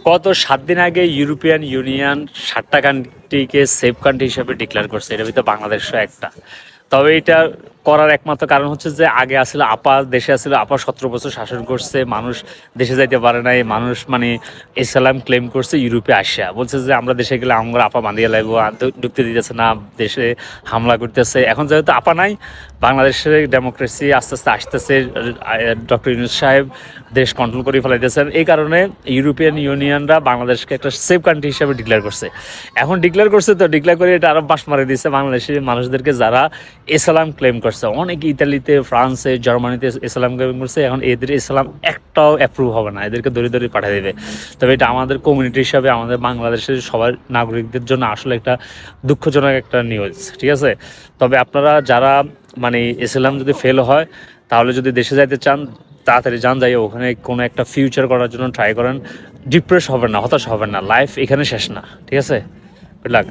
গত 7 দিন আগে ইউরোপিয়ান ইউনিয়ন 7টা কান্ট্রিকে সেফ কান্ট্রি হিসেবে ডিক্লেয়ার করছে, এর ভিতরে বাংলাদেশও একটা। তবে এটা করার একমাত্র কারণ হচ্ছে যে আগে আসলে দেশে আসলে 17 বছর শাসন করছে, মানুষ দেশে যাইতে পারে নাই, মানুষ মানে ইসলাম ক্লেম করছে ইউরোপে আসিয়া বলছে যে আমরা দেশে গেলে আমরা আপা বাঁধিয়ে লাগবো, ঢুকতে দিতেছে না, দেশে হামলা করতেছে। এখন যেহেতু আপা নাই, বাংলাদেশের ডেমোক্রেসি আস্তে আস্তে আসতেছে, ডক্টর ইউনূস সাহেব দেশ কন্ট্রোল করে ফেলাইতেছেন। এই কারণে ইউরোপিয়ান ইউনিয়নরা বাংলাদেশকে একটা সেফ কান্ট্রি হিসেবে ডিক্লেয়ার করছে। এখন ডিক্লেয়ার করছে তো ডিক্লেয়ার করে এটা আরো বাস মারে দিচ্ছে বাংলাদেশের মানুষদেরকে যারা ইসলাম ক্লেম করছে। অনেক ইতালিতে, ফ্রান্সে, জার্মানিতে ইসলাম ক্লেম করছে। এখন এদের ইসলাম একটাও অ্যাপ্রুভ হবে না, এদেরকে দড়ি দড়ি পাঠিয়ে দেবে। তবে এটা আমাদের কমিউনিটি হিসাবে, আমাদের বাংলাদেশের সবার নাগরিকদের জন্য আসলে একটা দুঃখজনক একটা নিউজ, ঠিক আছে। তবে আপনারা যারা মানে ইসলাম যদি ফেল হয়, তাহলে যদি দেশে যাইতে চান তাড়াতাড়ি যান, যাই ওখানে কোনো একটা ফিউচার করার জন্য ট্রাই করেন। ডিপ্রেস হবেন না, হতাশ হবেন না, লাইফ এখানে শেষ না, ঠিক আছে। Good luck.